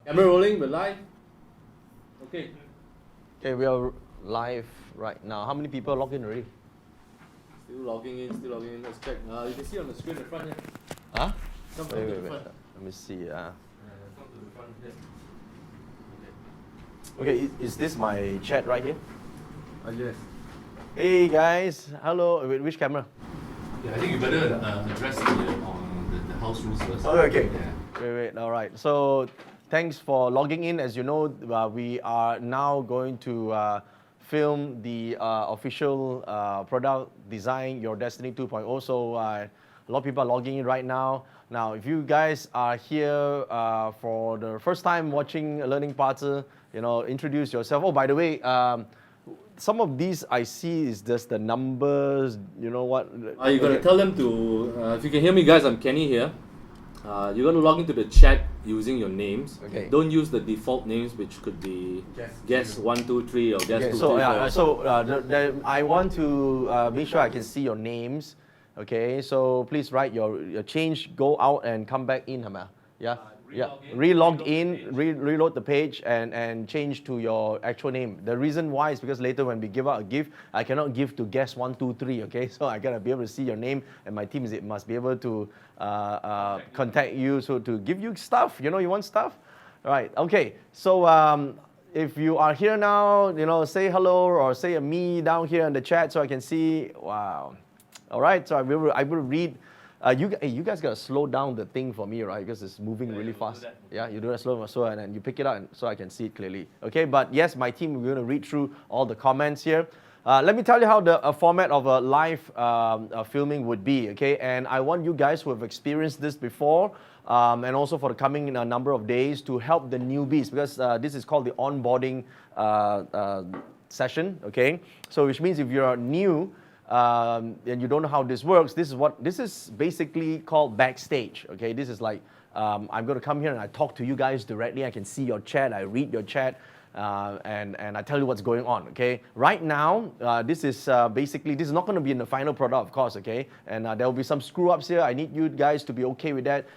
Camera rolling, we're live. Okay. Okay, we are live right now. How many people are logged in already? Still logging in, still logging in. Let's check. You can see on the screen in front here. Huh? Come Wait, to wait, the wait. front. Let me see. Come to the front here. Okay, is this my chat right here? Yes. Hey guys, hello. Wait, which camera? Yeah, I think you better address the house rules first. Oh, okay. Yeah. Wait. All right. So, thanks for logging in. As you know, we are now going to film the official product design, Your Destiny 2.0. So, a lot of people are logging in right now. Now, if you guys are here for the first time watching Learning Party, introduce yourself. Oh, by the way, some of these I see is just the numbers. You know what? You gotta tell them to. If you can hear me, guys, I'm Kenny here. You're gonna log into the chat using your names. Okay. Don't use the default names, which could be guest 1, 2, 3 or guest 2, 3, 4. I want to make sure I can see your names. Okay, so please write your change, go out and come back in, Hama. Yeah. Relog in, reload the page and change to your actual name. The reason why is because later when we give out a gift, I cannot give to guest 1, 2, 3. Okay, so I gotta be able to see your name, and my team must be able to contact you, so to give you stuff. You want stuff, right? Okay, so if you are here now, say hello or say a me down here in the chat so I can see. Wow. All right, so I will read. You guys gotta slow down the thing for me, right? Because it's moving really fast. Yeah, you do that slow, and then you pick it up so I can see it clearly. Okay, but yes, my team, we're gonna read through all the comments here. Let me tell you how the format of a live filming would be. Okay, and I want you guys who have experienced this before, and also for the coming number of days, to help the newbies, because this is called the onboarding session. Okay, so which means if you're new. And you don't know how this works, this is basically called backstage. Okay, this is like I'm going to come here and I talk to you guys directly. I can see your chat, I read your chat, and I tell you what's going on. Okay, right now this is basically, this is not going to be in the final product, of course. Okay, and there will be some screw ups here. I need you guys to be okay with that.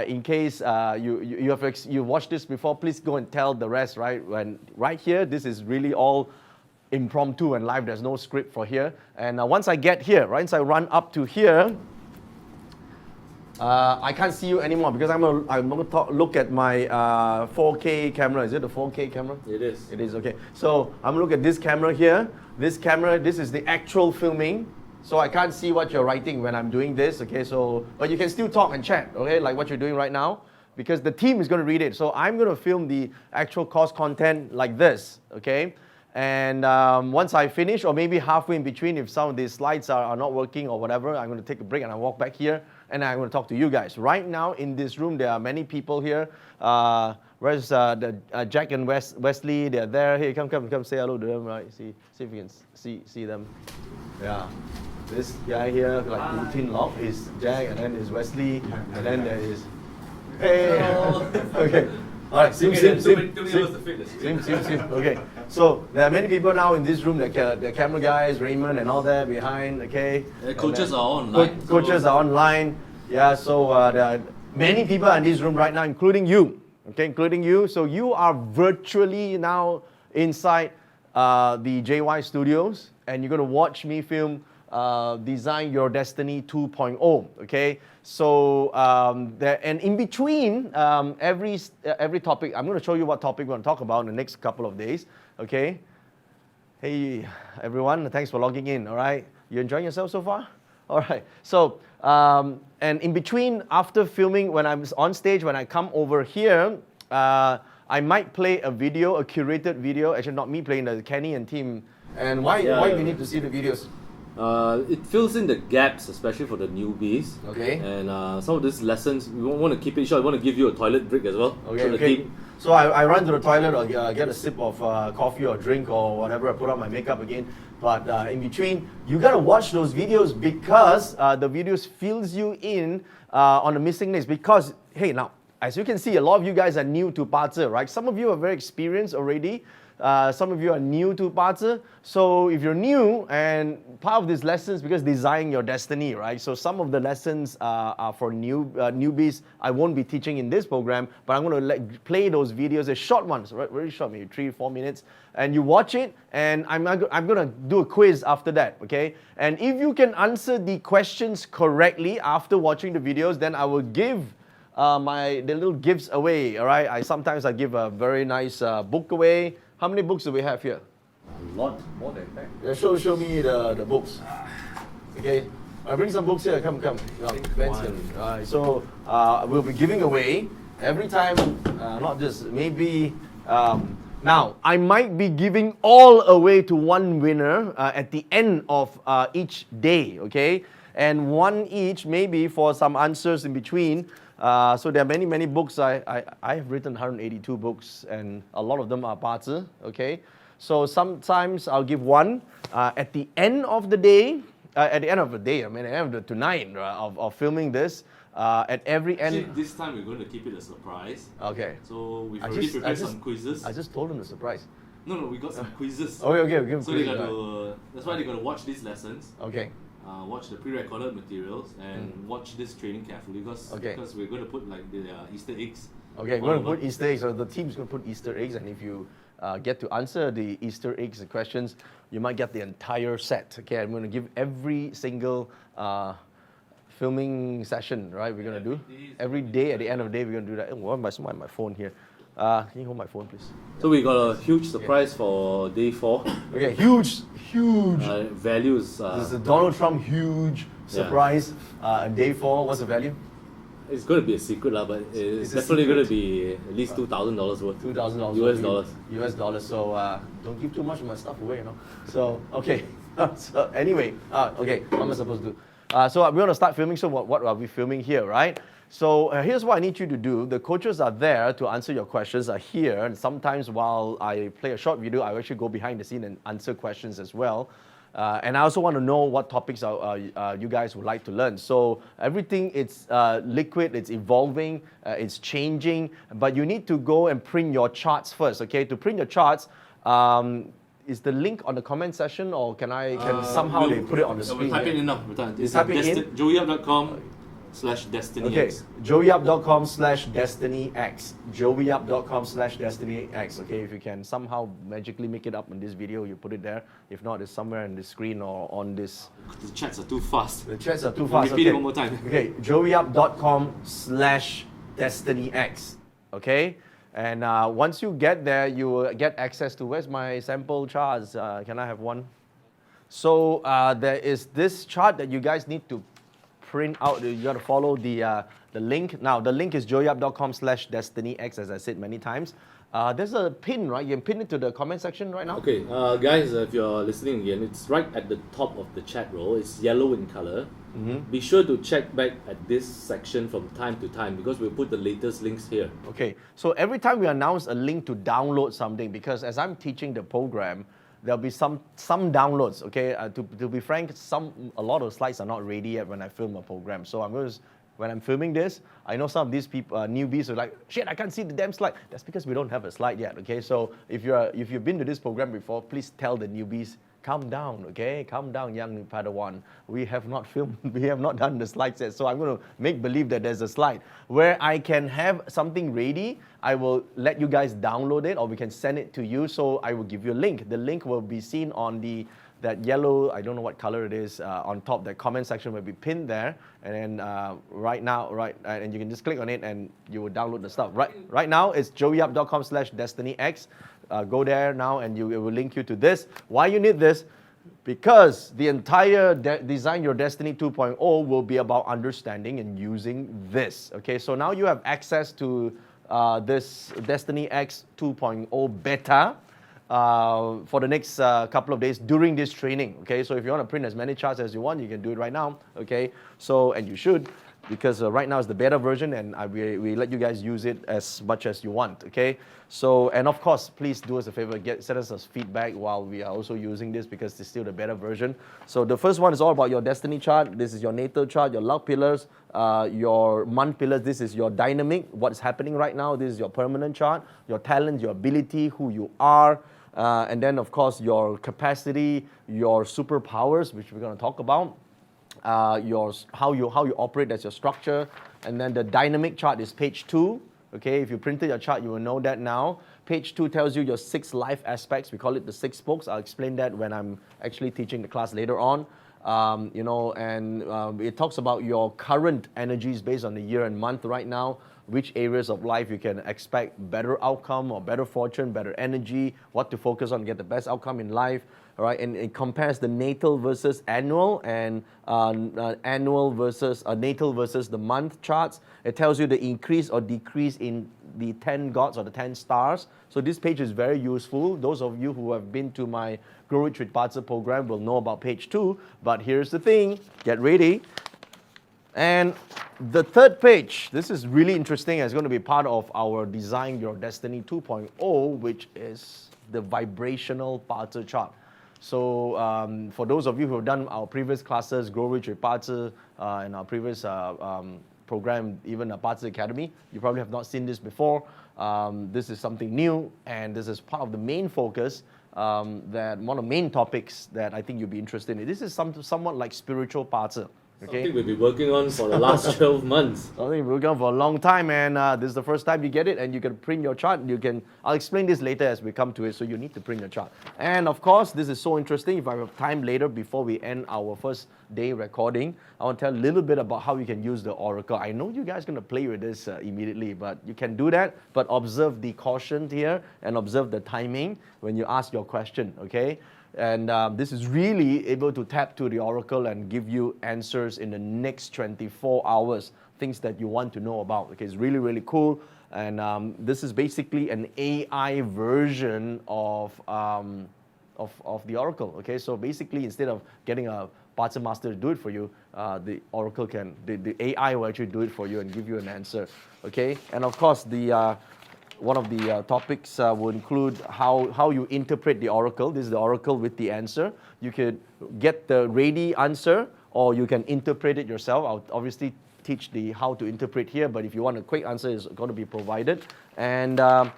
In case you watched this before, please go and tell the rest. Right here, this is really all impromptu and live. There's no script for here. And once I get here, once I run up to here, I can't see you anymore because I'm gonna look at my 4K camera. Is it a 4K camera? It is. It is, okay. So I'm gonna look at this camera here. This camera, this is the actual filming. So I can't see what you're writing when I'm doing this. Okay, so but you can still talk and chat. Okay, like what you're doing right now, because the team is gonna read it. So I'm gonna film the actual course content like this. Okay. And once I finish, or maybe halfway in between, if some of these slides are not working or whatever, I'm going to take a break and I walk back here and I'm going to talk to you guys. Right now in this room, there are many people here. Where's Jack and Wesley? They're there. Hey, come say hello to them, right? See if you can see them. Yeah. This guy here, like routine lock, is Jack, and then is Wesley, and then there is. Hey. Okay. All right, sim. Okay, so there are many people now in this room, the camera guys, Raymond and all that behind, okay? Coaches are online. Coaches are online, yeah, so there are many people in this room right now, including you, okay, including you. So you are virtually now inside the JY Studios, and you're going to watch me film Design Your Destiny 2.0, okay? So, and in between every topic, I'm going to show you what topic we're going to talk about in the next couple of days, okay? Hey, everyone, thanks for logging in, all right? You enjoying yourself so far? All right, so, and in between, after filming, when I'm on stage, when I come over here, I might play a video, a curated video, actually not me playing, the Kenny and team. And why do you need to see the videos? It fills in the gaps, especially for the newbies. Okay. And some of these lessons, we want to keep it short. We want to give you a toilet break as well. Okay. So I run to the toilet or get a sip of coffee or drink or whatever. I put on my makeup again. But in between, you gotta watch those videos because the videos fills you in on the missing links. Because hey, now as you can see, a lot of you guys are new to Pazi, right? Some of you are very experienced already. Some of you are new to Pazi. So if you're new, and part of these lessons, because design your destiny, right? So some of the lessons are for newbies. I won't be teaching in this program, but I'm going to play those videos. They're short ones, right? Very short, maybe 3-4 minutes. And you watch it, and I'm going to do a quiz after that, okay? And if you can answer the questions correctly after watching the videos, then I will give the little gifts away, all right? Sometimes I give a very nice book away. How many books do we have here? A lot more than that. Yeah, show me the books. Okay, I bring some books here. Come. So we'll be giving away every time. Not just maybe. Now I might be giving all away to one winner at the end of each day. Okay, and one each maybe for some answers in between. So there are many books. I have written 182 books, and a lot of them are Pazi, okay? So sometimes I'll give one at the end of the day. At the end of the day, I mean, at the end of tonight of filming this. At every end. See, this time we're going to keep it a surprise. Okay. So we've already prepared some quizzes. I just told them the surprise. No, we got some quizzes. Okay. So they got to. That's why they got to watch these lessons. Okay. Watch the pre-recorded materials and watch this training carefully because we're going to put like the Easter eggs. Okay, we're going to put Easter eggs. So the team's going to put Easter eggs, and if you get to answer the Easter eggs questions, you might get the entire set. Okay, I'm going to give every single filming session, right? We're going to do every day. At the end of the day, we're going to do that. Oh, why am my phone here? Can you hold my phone, please? So we got a huge surprise for day 4. Okay, huge. Values. This is a Donald Trump huge surprise. Day 4, what's the value? It's going to be a secret, but it's definitely going to be at least $2,000 worth. $2,000 US dollars. US dollars. So don't give too much of my stuff away, you know. So okay. So anyway, okay. What am I supposed to do? So we're going to start filming. So what are we filming here, right? So here's what I need you to do. The coaches are there to answer your questions, are here. And sometimes while I play a short video, I actually go behind the scene and answer questions as well. And I also want to know what topics you guys would like to learn. So everything, it's liquid, it's evolving, it's changing. But you need to go and print your charts first, okay? To print your charts, is the link on the comment section, or can somehow they put it on the screen? We'll type it in now. It's type it in. joeyup.com/destinyx. Okay, joeyup.com/destinyx. joeyup.com/destinyx. Okay, if you can somehow magically make it up in this video, you put it there. If not, it's somewhere on the screen or on this. The chats are too fast. The chats are too fast. Repeat it one more time. Okay, joeyup.com/destinyx. Okay, and once you get there, you will get access to, where's my sample charts? Can I have one? So there is this chart that you guys need to print out. You got to follow the link. Now the link is joeyup.com/destinyx, as I said many times. There's a pin, right? You can pin it to the comment section right now. Okay, guys, if you're listening again, it's right at the top of the chat row. It's yellow in color. Be sure to check back at this section from time to time because we'll put the latest links here. Okay, so every time we announce a link to download something, because as I'm teaching the program, there'll be some downloads, okay? To be frank, a lot of slides are not ready yet when I film a program. So when I'm filming this, I know some of these people, newbies, are like, shit, I can't see the damn slide. That's because we don't have a slide yet, okay? So if you've been to this program before, please tell the newbies, calm down, okay? Calm down, young Padawan. We have not done the slides yet. So I'm going to make believe that there's a slide. Where I can have something ready, I will let you guys download it, or we can send it to you. So I will give you a link. The link will be seen on that yellow, I don't know what color it is, on top. The comment section will be pinned there. And then and you can just click on it and you will download the stuff. Right now, it's joeyup.com/destinyx. Go there now and it will link you to this. Why you need this? Because the entire Design Your Destiny 2.0 will be about understanding and using this. Okay, so now you have access to this Destiny X 2.0 beta for the next couple of days during this training. Okay, so if you want to print as many charts as you want, you can do it right now. Okay, so, and you should. because right now it's the beta version, and we let you guys use it as much as you want, okay? So, and of course, please do us a favor, send us feedback while we are also using this, because it's still the beta version. So the first one is all about your destiny chart. This is your natal chart, your luck pillars, your month pillars. This is your dynamic, what's happening right now. This is your permanent chart, your talent, your ability, who you are. And then, of course, your capacity, your superpowers, which we're going to talk about. How you operate as your structure. And then the dynamic chart is page 2. Okay, if you printed your chart, you will know that now. Page 2 tells you your 6 life aspects. We call it the 6 spokes. I'll explain that when I'm actually teaching the class later on. It talks about your current energies based on the year and month right now, which areas of life you can expect better outcome or better fortune, better energy, what to focus on, get the best outcome in life. All right, and it compares the natal versus annual, and natal versus the month charts. It tells you the increase or decrease in the 10 gods or the 10 stars. So this page is very useful. Those of you who have been to my Grow Rich with Pazi program will know about page 2. But here's the thing, get ready. And the third page, this is really interesting. It's going to be part of our Design Your Destiny 2.0, which is the vibrational Pazi chart. So for those of you who have done our previous classes, Grow Rich with Pazi, and our previous program, even Pazi Academy, you probably have not seen this before. This is something new, and this is part of the main focus, that one of the main topics that I think you'll be interested in. This is somewhat like spiritual Pazi. Okay. Something we've been working on for the last 12 months. Something we've been working on for a long time, and this is the first time you get it, and you can print your chart. I'll explain this later as we come to it, so you need to print your chart. And of course, this is so interesting. If I have time later, before we end our first day recording, I want to tell a little bit about how you can use the Oracle. I know you guys are going to play with this immediately, but you can do that, but observe the caution here, and observe the timing when you ask your question, okay? And this is really able to tap to the Oracle and give you answers in the next 24 hours, things that you want to know about. Okay, it's really, really cool. And this is basically an AI version of the Oracle. Okay, so basically, instead of getting a Pazi Master to do it for you, the Oracle the AI will actually do it for you and give you an answer. Okay, and of course, one of the topics will include how you interpret the Oracle. This is the Oracle with the answer. You could get the ready answer, or you can interpret it yourself. I'll obviously teach how to interpret here, but if you want a quick answer, it's going to be provided. And I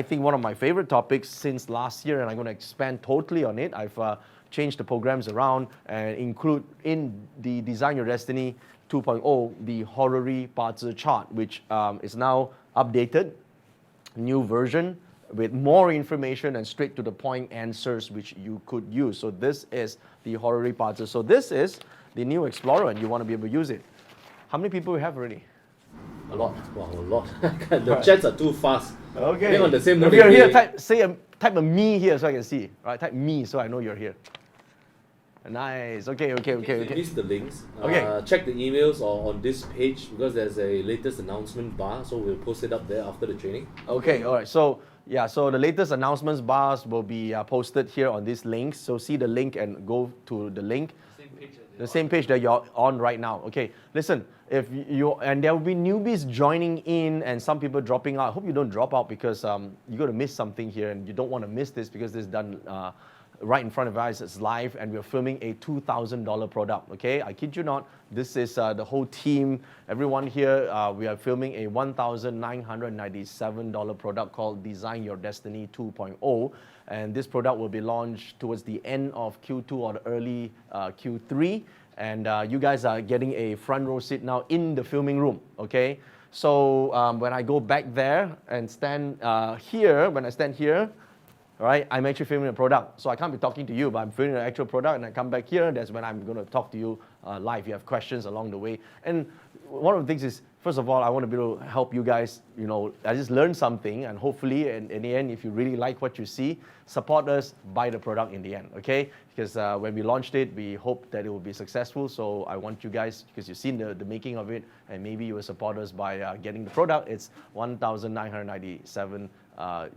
think one of my favorite topics since last year, and I'm going to expand totally on it. I've changed the programs around and include in the Design Your Destiny 2.0 the Horary Pazi chart, which is now updated, new version with more information and straight to the point answers which you could use. So this is the Horary Pazi. So this is the new Explorer, and you want to be able to use it. How many people we have already? A lot. Wow, a lot. The chats are too fast. Okay. I think on the same note, if you're here, type a me here so I can see. Right, type me so I know you're here. Nice. Okay. If you missed the links, okay. Check the emails or on this page, because there's a latest announcement bar, so we'll post it up there after the training. Okay, all right. So the latest announcements bars will be posted here on these links. So see the link and go to the link. The same page that you're on right now. Okay, listen, and there will be newbies joining in and some people dropping out. I hope you don't drop out, because you're going to miss something here, and you don't want to miss this, because this is done right in front of us. It's live, and we're filming a $2,000 product. Okay, I kid you not. This is the whole team, everyone here. We are filming a $1,997 product called Design Your Destiny 2.0, and this product will be launched towards the end of Q2 or the early Q3. And you guys are getting a front row seat now in the filming room. Okay, so when I go back there and stand here, all right, I'm actually filming a product. So I can't be talking to you, but I'm filming an actual product, and I come back here, that's when I'm going to talk to you live. You have questions along the way. And one of the things is, first of all, I want to be able to help you guys, I just learned something, and hopefully, in the end, if you really like what you see, support us, buy the product in the end, okay? Because when we launched it, we hope that it will be successful. So I want you guys, because you've seen the making of it, and maybe you will support us by getting the product. It's $1,997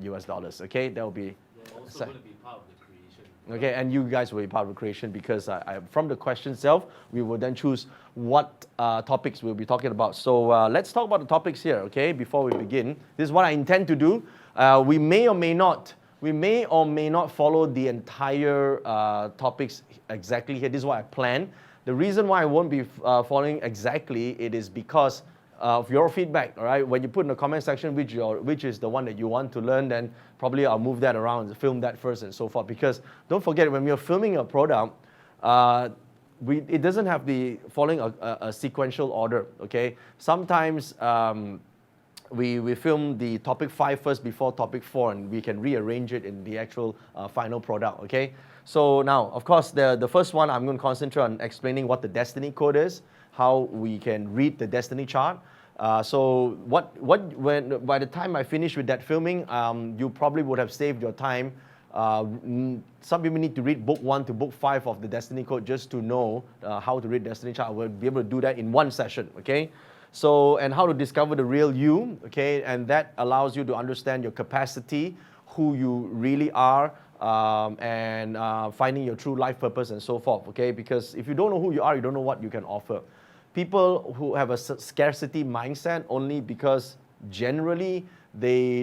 US dollars, okay? That will be... We're also going to be part of the creation. Okay, and you guys will be part of the creation because from the question itself, we will then choose what topics we'll be talking about. So let's talk about the topics here, okay, before we begin. This is what I intend to do. We may or may not follow the entire topics exactly here. This is what I plan. The reason why I won't be following exactly it is because of your feedback, all right? When you put in the comment section which is the one that you want to learn, then probably I'll move that around, film that first and so forth. Because don't forget, when we're filming a product, it doesn't have the following a sequential order, okay? Sometimes we film the topic 5 first before topic 4, and we can rearrange it in the actual final product, okay? So now, of course, the first one, I'm going to concentrate on explaining what the destiny code is, how we can read the destiny chart. So when by the time I finish with that filming, you probably would have saved your time. Some people need to read book 1 to book 5 of the destiny code just to know how to read destiny chart. We'll be able to do that in one session, okay? So, and how to discover the real you, okay? And that allows you to understand your capacity, who you really are, and finding your true life purpose and so forth, okay? Because if you don't know who you are, you don't know what you can offer. People who have a scarcity mindset only because generally they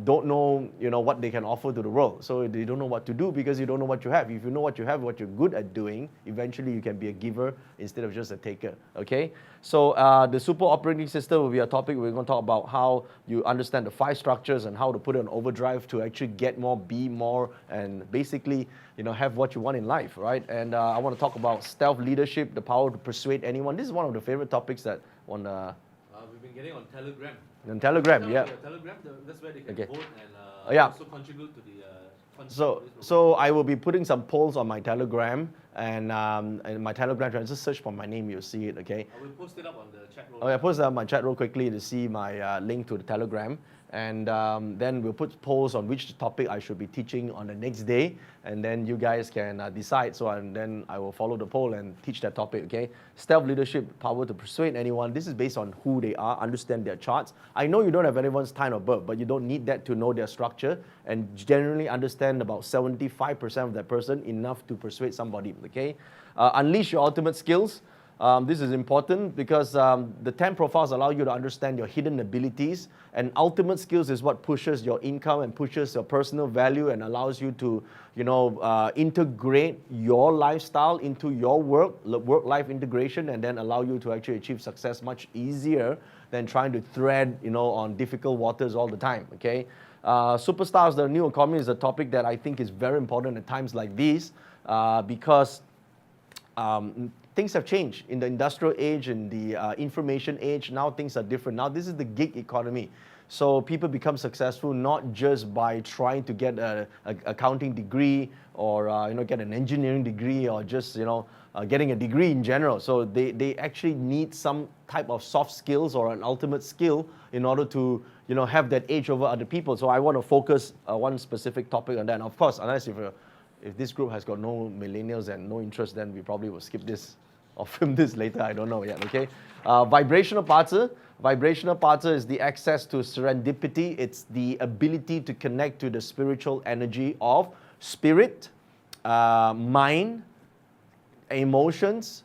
don't know, what they can offer to the world. So they don't know what to do because you don't know what you have. If you know what you have, what you're good at doing, eventually you can be a giver instead of just a taker, okay? So the super operating system will be a topic. We're going to talk about how you understand the 5 structures and how to put it on overdrive to actually get more, be more, and basically, have what you want in life, right? And I want to talk about stealth leadership, the power to persuade anyone. This is one of the favorite topics that we've been getting on Telegram. On Telegram, yeah. Telegram, that's where they can vote and also contribute to the So I will be putting some polls on my Telegram, and my Telegram, just search for my name, you'll see it, okay? I will post it up on the chat room. Okay, I post it on my chat room quickly to see my link to the Telegram. And then we'll put polls on which topic I should be teaching on the next day, and then you guys can decide. And then I will follow the poll and teach that topic, okay? Stealth leadership, power to persuade anyone. This is based on who they are, understand their charts. I know you don't have anyone's time of birth, but you don't need that to know their structure and generally understand about 75% of that person enough to persuade somebody, okay? Unleash your ultimate skills. This is important because the 10 profiles allow you to understand your hidden abilities, and ultimate skills is what pushes your income and pushes your personal value and allows you to, integrate your lifestyle into your work-life integration, and then allow you to actually achieve success much easier than trying to thread, on difficult waters all the time, okay? Superstars, the new economy is a topic that I think is very important at times like these because things have changed in the industrial age, in the information age. Now things are different. Now this is the gig economy. So people become successful not just by trying to get an accounting degree or get an engineering degree or just getting a degree in general. So they actually need some type of soft skills or an ultimate skill in order to have that edge over other people. So I want to focus one specific topic on that. And of course, unless if this group has got no millennials and no interest, then we probably will skip this or film this later. I don't know yet, okay? Vibrational parts. Vibrational parts is the access to serendipity. It's the ability to connect to the spiritual energy of spirit, mind, emotions,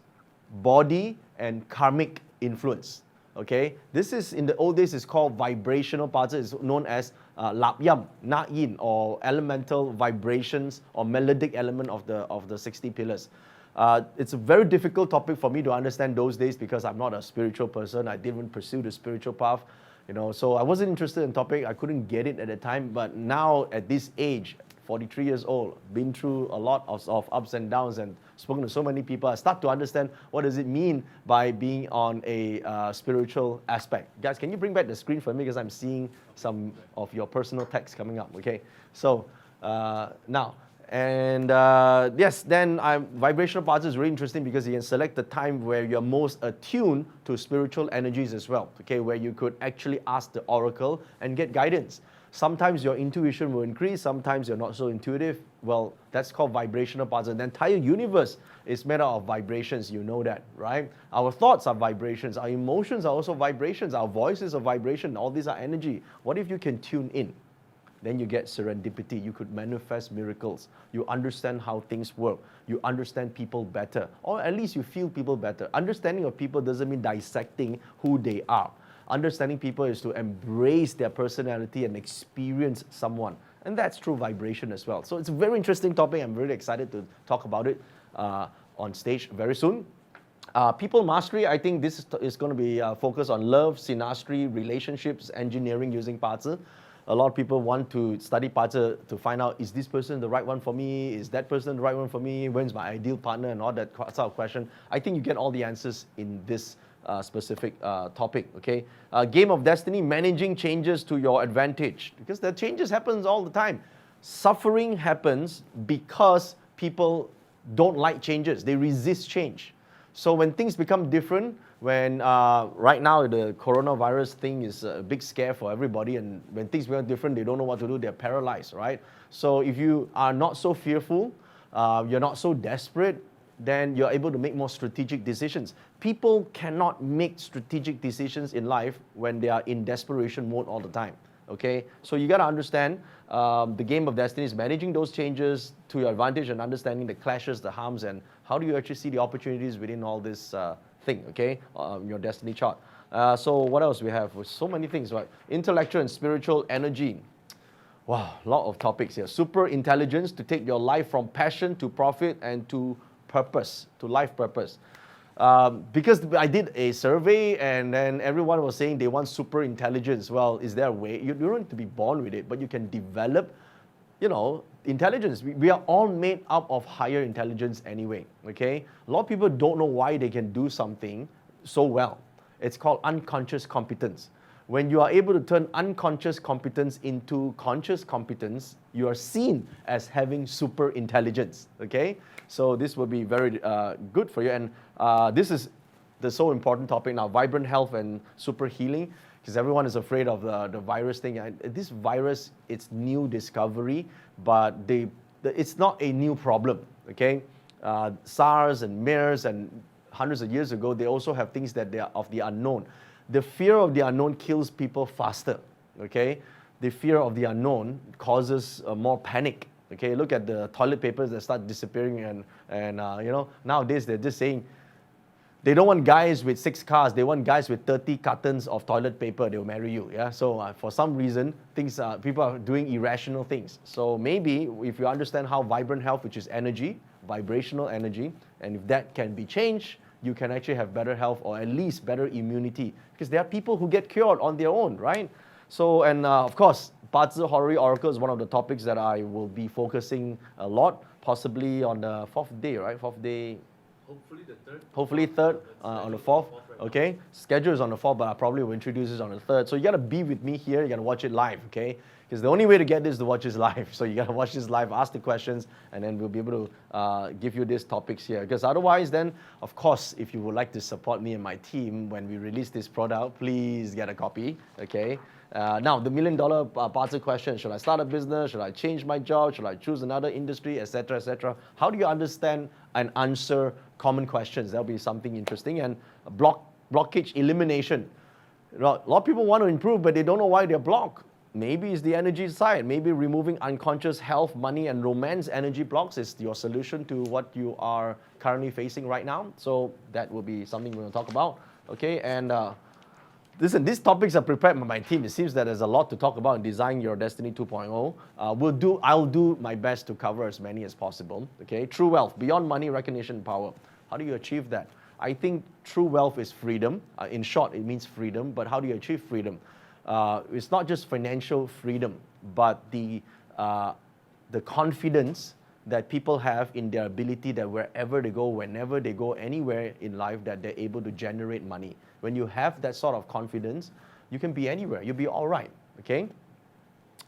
body, and karmic influence. Okay, this is in the old days is called vibrational parts. It's known as lap yam, na yin, or elemental vibrations or melodic element of the 60 pillars. It's a very difficult topic for me to understand those days because I'm not a spiritual person. I didn't pursue the spiritual path, so I wasn't interested in the topic. I couldn't get it at the time. But now at this age, 43 years old, been through a lot of ups and downs and spoken to so many people, I start to understand what does it mean by being on a spiritual aspect. Guys, can you bring back the screen for me because I'm seeing some of your personal text coming up, okay? So now, and yes, then vibrational parts is really interesting because you can select the time where you're most attuned to spiritual energies as well, okay, where you could actually ask the oracle and get guidance. Sometimes your intuition will increase, sometimes you're not so intuitive. Well, that's called vibrational parts. And the entire universe is made out of vibrations, you know that, right? Our thoughts are vibrations, our emotions are also vibrations, our voice is a vibration, all these are energy. What if you can tune in? then you get serendipity. You could manifest miracles. You understand how things work. You understand people better, or at least you feel people better. Understanding of people doesn't mean dissecting who they are. Understanding people is to embrace their personality and experience someone. And that's true vibration as well. So it's a very interesting topic. I'm really excited to talk about it on stage very soon. People mastery, I think this is going to be focused on love, synastry, relationships, engineering using Bazi. A lot of people want to study Bazi to find out, is this person the right one for me? Is that person the right one for me? When's my ideal partner? And all that sort of question. I think you get all the answers in this specific topic, okay? Game of Destiny, managing changes to your advantage. Because the changes happens all the time. Suffering happens because people don't like changes. They resist change. So when things become different, when right now the coronavirus thing is a big scare for everybody, and when things become different, they don't know what to do, they're paralyzed, right? So if you are not so fearful, you're not so desperate, then you're able to make more strategic decisions. People cannot make strategic decisions in life when they are in desperation mode all the time. Okay, so you got to understand the game of destiny is managing those changes to your advantage and understanding the clashes, the harms, and how do you actually see the opportunities within all this thing, okay, your destiny chart. So what else we have? So many things, right? Intellectual and spiritual energy. Wow, a lot of topics here. Super intelligence to take your life from passion to profit and to purpose, to life purpose. Because I did a survey and then everyone was saying they want super intelligence. Well, is there a way? You don't need to be born with it, but you can develop, you know, intelligence. We are all made up of higher intelligence anyway, okay? A lot of people don't know why they can do something so well. It's called unconscious competence. When you are able to turn unconscious competence into conscious competence, you are seen as having super intelligence, okay? So this will be very good for you. And this is the so important topic now, vibrant health and super healing, because everyone is afraid of the virus thing. This virus, it's new discovery, but it's not a new problem, okay? SARS and MERS and hundreds of years ago, they also have things that they are of the unknown. The fear of the unknown kills people faster, okay? The fear of the unknown causes more panic, okay? Look at the toilet papers that start disappearing and you know, nowadays they're just saying, they don't want guys with 6 cars, they want guys with 30 cartons of toilet paper, they'll marry you, yeah? So for some reason, people are doing irrational things. So maybe if you understand how vibrant health, which is energy, vibrational energy, and if that can be changed, you can actually have better health or at least better immunity. Because there are people who get cured on their own, right? So, and of course, Bazi Horary Oracle is one of the topics that I will be focusing a lot, possibly on the 4th day, right? 4th day. Hopefully the 3rd. Hopefully 3rd on the 4th, okay? Schedule is on the 4th, but I probably will introduce this on the 3rd. So you gotta be with me here, you gotta watch it live, okay? Because the only way to get this is to watch this live. So you gotta watch this live, ask the questions, and then we'll be able to give you these topics here. Because otherwise then, of course, if you would like to support me and my team when we release this product, please get a copy, okay? Now, the $1 million Bazi question, should I start a business? Should I change my job? Should I choose another industry, etc., etc.? How do you understand and answer common questions? That'll be something interesting. And blockage elimination. A lot of people want to improve, but they don't know why they're blocked. Maybe it's the energy side. Maybe removing unconscious health, money, and romance energy blocks is your solution to what you are currently facing right now. So that will be something we're going to talk about. Okay, and listen, these topics are prepared by my team. It seems that there's a lot to talk about in Design Your Destiny 2.0. I'll do my best to cover as many as possible. Okay, true wealth, beyond money, recognition, power. How do you achieve that? I think true wealth is freedom. In short, it means freedom. But how do you achieve freedom? It's not just financial freedom, but the confidence that people have in their ability that wherever they go, whenever they go, anywhere in life, that they're able to generate money. When you have that sort of confidence, you can be anywhere. You'll be all right, okay?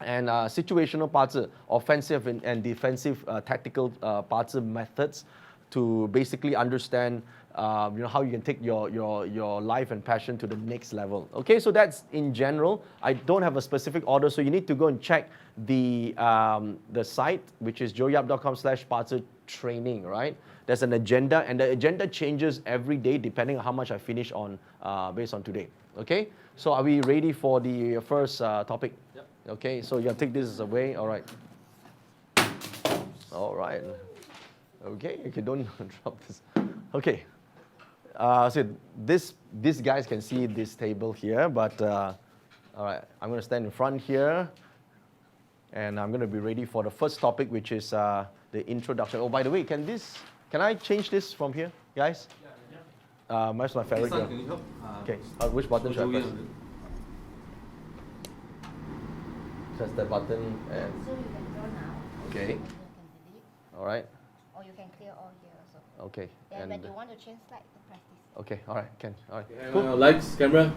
And situational Bazi, offensive and defensive tactical Bazi methods to basically understand how you can take your life and passion to the next level. Okay, so that's in general. I don't have a specific order, so you need to go and check the site, which is joeyap.com/Bazi training, right? There's an agenda, and the agenda changes every day depending on how much I finish on based on today. Okay, so are we ready for the first topic? Yep. Okay, so you gotta take this away. All right. All right. Okay, you don't drop this. Okay. So these guys can see this table here, but all right, I'm going to stand in front here, and I'm going to be ready for the first topic, which is the introduction. Oh, by the way, can I change this from here, guys? Yeah. That's my favorite. Can you help? Okay, which button should I press? Press the button and. So you can draw now. Okay. You can delete, All right. or you can clear all here also. Okay. Then And when you want to change slide, to press this. okay. All right. Can. All right. Cool. Lights, camera.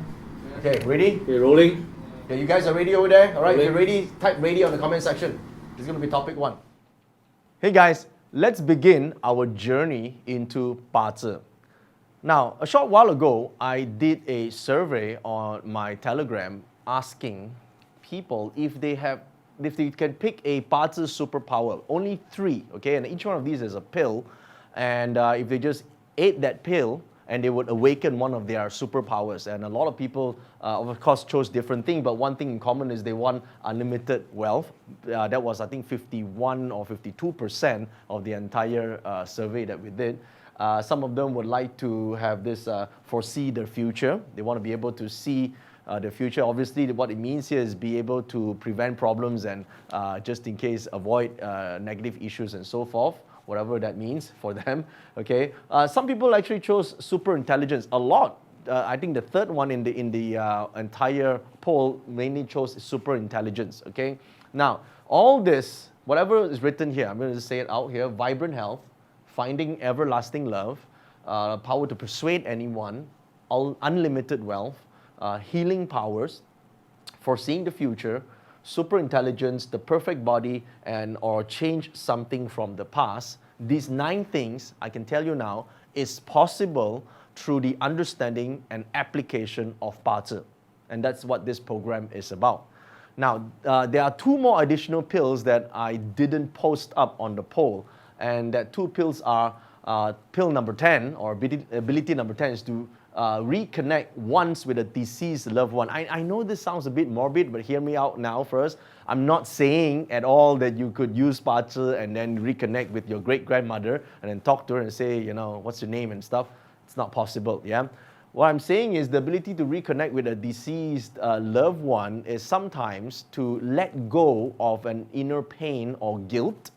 Okay. Ready? Okay, rolling. Okay, you guys are ready over there? All right, if you're Ready. ready, type ready on the comment section. This is going to be topic 1. Hey guys, let's begin our journey into 八字. Now, a short while ago, I did a survey on my Telegram asking people if they can pick a 八字 superpower. Only 3, okay? And each one of these is a pill. And if they just ate that pill, and they would awaken one of their superpowers. And a lot of people, of course, chose different things, but one thing in common is they want unlimited wealth. That was, I think, 51 or 52% of the entire survey that we did. Some of them would like to have this foresee the future. They want to be able to see the future. Obviously, what it means here is be able to prevent problems and just in case avoid negative issues and so forth. Whatever that means for them, okay. Some people actually chose super intelligence a lot. I think the third one in the entire poll mainly chose super intelligence, okay. Now, all this, whatever is written here, I'm going to say it out here: vibrant health, finding everlasting love, power to persuade anyone, unlimited wealth, healing powers, foreseeing the future, super intelligence, the perfect body, and or change something from the past. These 9 things, I can tell you now, is possible through the understanding and application of 八字. And that's what this program is about. Now, there are 2 more additional pills that I didn't post up on the poll. And that 2 pills are pill number 10, or ability number 10 is to reconnect once with a deceased loved one. I know this sounds a bit morbid, but hear me out now first. I'm not saying at all that you could use 八字 and then reconnect with your great-grandmother and then talk to her and say, you know, what's your name and stuff. It's not possible, yeah? What I'm saying is the ability to reconnect with a deceased loved one is sometimes to let go of an inner pain or guilt,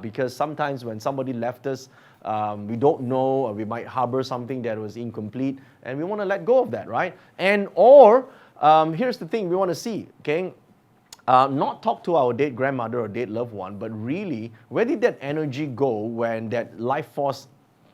because sometimes when somebody left us, we don't know, or we might harbor something that was incomplete, and we want to let go of that, right? And or here's the thing we want to see, okay? Not talk to our dead grandmother or dead loved one, but really, where did that energy go when that life force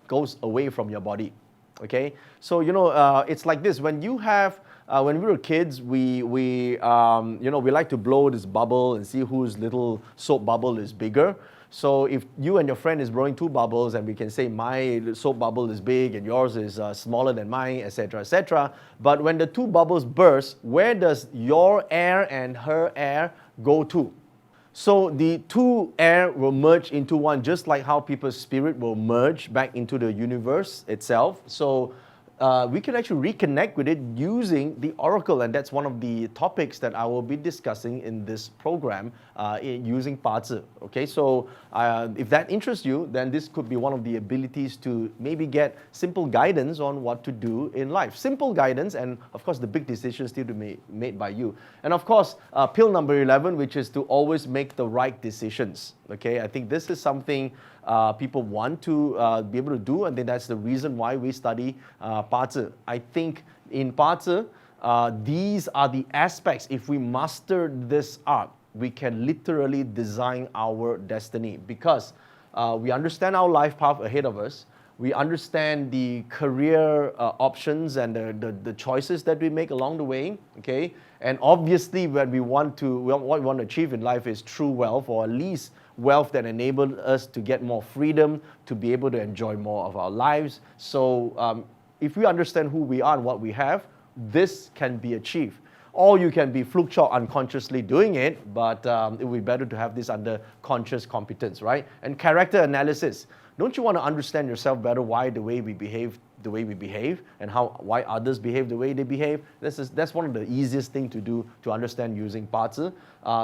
goes away from your body? Okay, so you know, it's like this. When you have, when we were kids, we like to blow this bubble and see whose little soap bubble is bigger. So if you and your friend is blowing 2 bubbles, and we can say my soap bubble is big and yours is smaller than mine, etc., etc. But when the 2 bubbles burst, where does your air and her air go to? So the 2 air will merge into one, just like how people's spirit will merge back into the universe itself. So we can actually reconnect with it using the oracle, and that's one of the topics that I will be discussing in this program using 八字. Okay, so if that interests you, then this could be one of the abilities to maybe get simple guidance on what to do in life. Simple guidance, and of course the big decisions still to be made by you. And of course, pill number 11, which is to always make the right decisions. Okay, I think this is something people want to be able to do, and then that's the reason why we study 八字. I think in 八字, these are the aspects. If we master this art, we can literally design our destiny, because we understand our life path ahead of us. We understand the career options and the choices that we make along the way, okay? And obviously, when what we want to achieve in life is true wealth, or at least wealth that enables us to get more freedom, to be able to enjoy more of our lives. So if we understand who we are and what we have, this can be achieved. Or you can be fluke shot unconsciously doing it, but it would be better to have this under conscious competence, right? And character analysis. Don't you want to understand yourself better, why the way we behave the way we behave and why others behave the way they behave. That's one of the easiest thing to do to understand using 八字.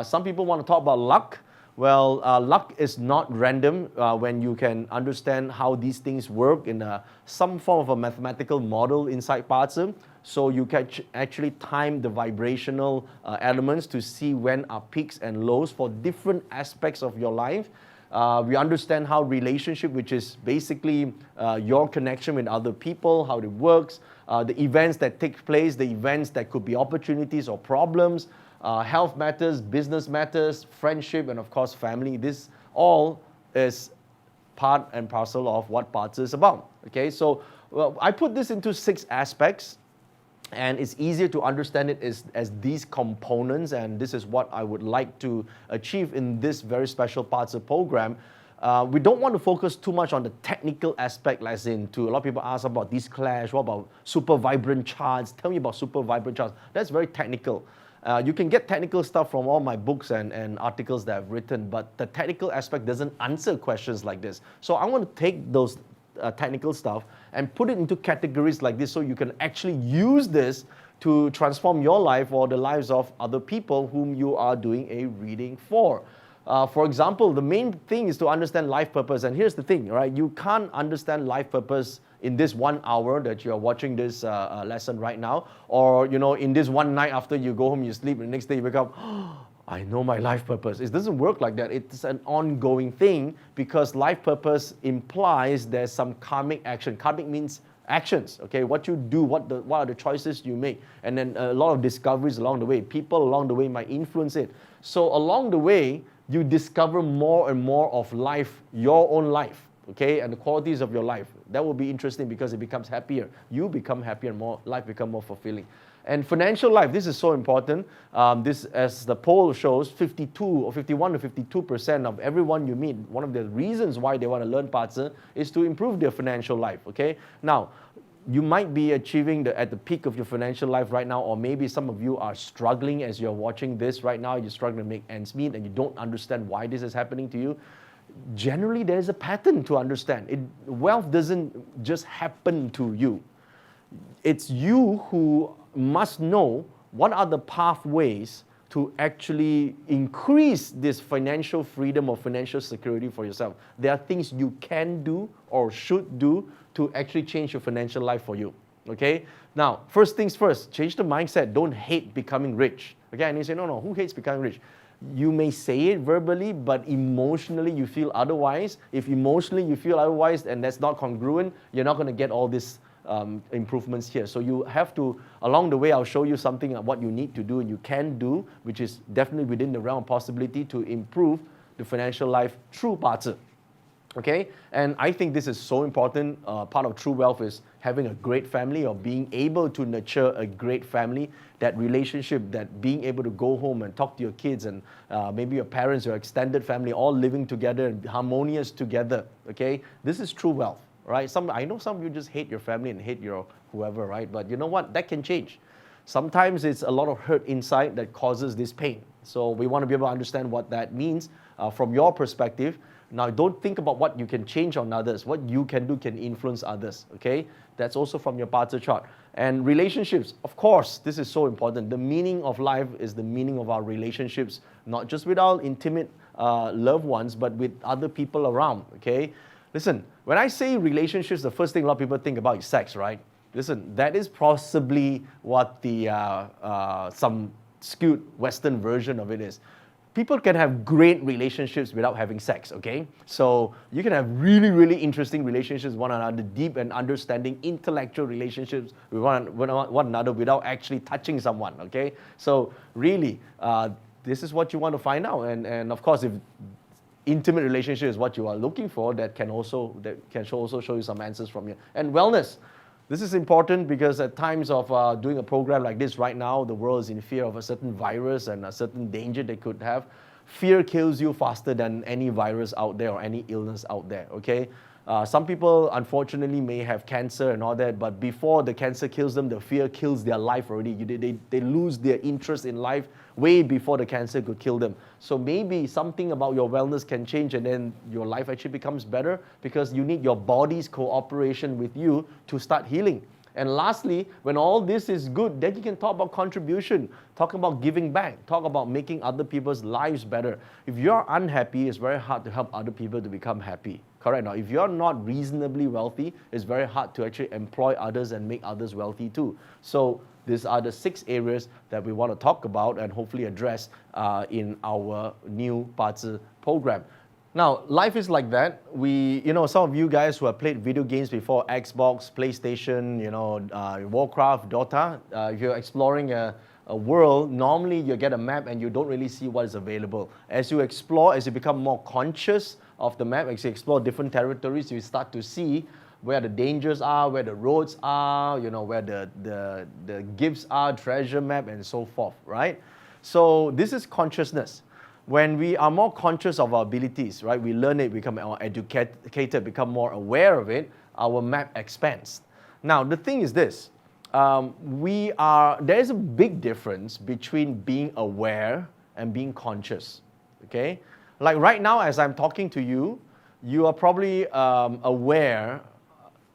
Some people want to talk about luck. Well, luck is not random when you can understand how these things work in some form of a mathematical model inside 八字. So you can actually time the vibrational elements to see when are peaks and lows for different aspects of your life. We understand how relationship, which is basically your connection with other people, how it works, the events that take place, the events that could be opportunities or problems, health matters, business matters, friendship, and of course family. This all is part and parcel of what 八字 is about. Okay, so I put this into 6 aspects. And it's easier to understand it as these components, and this is what I would like to achieve in this very special 八字 program. We don't want to focus too much on the technical aspect, as in a lot of people ask about these clash, what about super vibrant charts? Tell me about super vibrant charts. That's very technical. You can get technical stuff from all my books and articles that I've written, but the technical aspect doesn't answer questions like this. So I want to take those technical stuff and put it into categories like this so you can actually use this to transform your life or the lives of other people whom you are doing a reading for. For example, the main thing is to understand life purpose. And here's the thing, right? You can't understand life purpose in this 1 hour that you're watching this lesson right now, or in this one night after you go home, you sleep, and the next day you wake up, I know my life purpose. It doesn't work like that. It's an ongoing thing because life purpose implies there's some karmic action. Karmic means actions, okay? What you do, what are the choices you make, and then a lot of discoveries along the way. People along the way might influence it. So along the way, you discover more and more of life, your own life, okay, and the qualities of your life. That will be interesting because it becomes happier. You become happier and life become more fulfilling. And financial life, this is so important. This, as the poll shows, 51 to 52% of everyone you meet, one of the reasons why they want to learn 八字 is to improve their financial life, okay? Now, you might be achieving at the peak of your financial life right now, or maybe some of you are struggling as you're watching this right now. You're struggling to make ends meet and you don't understand why this is happening to you. Generally, there's a pattern to understand. Wealth doesn't just happen to you. It's you who must know what are the pathways to actually increase this financial freedom or financial security for yourself. There are things you can do or should do to actually change your financial life for you. Okay? Now, first things first, change the mindset. Don't hate becoming rich. Okay? And you say, no, who hates becoming rich? You may say it verbally, but emotionally you feel otherwise. If emotionally you feel otherwise and that's not congruent, you're not going to get all this improvements here. So you have to, along the way, I'll show you something of what you need to do and you can do, which is definitely within the realm of possibility to improve the financial life through 八字. Okay? And I think this is so important. Part of true wealth is having a great family or being able to nurture a great family. That relationship, that being able to go home and talk to your kids and maybe your parents, your extended family, all living together and harmonious together. Okay? This is true wealth. Right? I know some of you just hate your family and hate your whoever, right? But you know what? That can change. Sometimes it's a lot of hurt inside that causes this pain. So we want to be able to understand what that means from your perspective. Now, don't think about what you can change on others. What you can do can influence others, okay? That's also from your 八字 chart. And relationships, of course, this is so important. The meaning of life is the meaning of our relationships, not just with our intimate loved ones, but with other people around, okay? Listen, when I say relationships, the first thing a lot of people think about is sex, right? Listen, that is possibly what the some skewed Western version of it is. People can have great relationships without having sex, okay? So you can have really, really interesting relationships with one another, deep and understanding intellectual relationships with one another without actually touching someone, okay? So really, this is what you want to find out. And of course, if intimate relationship is what you are looking for, that can also show you some answers from you. And wellness. This is important because at times of doing a program like this right now, the world is in fear of a certain virus and a certain danger they could have. Fear kills you faster than any virus out there or any illness out there, okay? Some people, unfortunately, may have cancer and all that, but before the cancer kills them, the fear kills their life already. They lose their interest in life way before the cancer could kill them. So maybe something about your wellness can change, and then your life actually becomes better, because you need your body's cooperation with you to start healing. And lastly, when all this is good, then you can talk about contribution, talk about giving back, talk about making other people's lives better. If you're unhappy, it's very hard to help other people to become happy. Correct? Now, if you're not reasonably wealthy, it's very hard to actually employ others and make others wealthy too. So these are the 6 areas that we want to talk about and hopefully address in our new Bazi program. Now, life is like that. Some of you guys who have played video games before, Xbox, PlayStation, Warcraft, Dota, if you're exploring a world, normally you get a map and you don't really see what is available. As you explore, as you become more conscious of the map, as you explore different territories, you start to see where the dangers are, where the roads are, where the gifts are, treasure map, and so forth, right? So this is consciousness. When we are more conscious of our abilities, right, we learn it, become more educated, become more aware of it, our map expands. Now, the thing is this, there is a big difference between being aware and being conscious, okay? Like right now, as I'm talking to you, you are probably aware,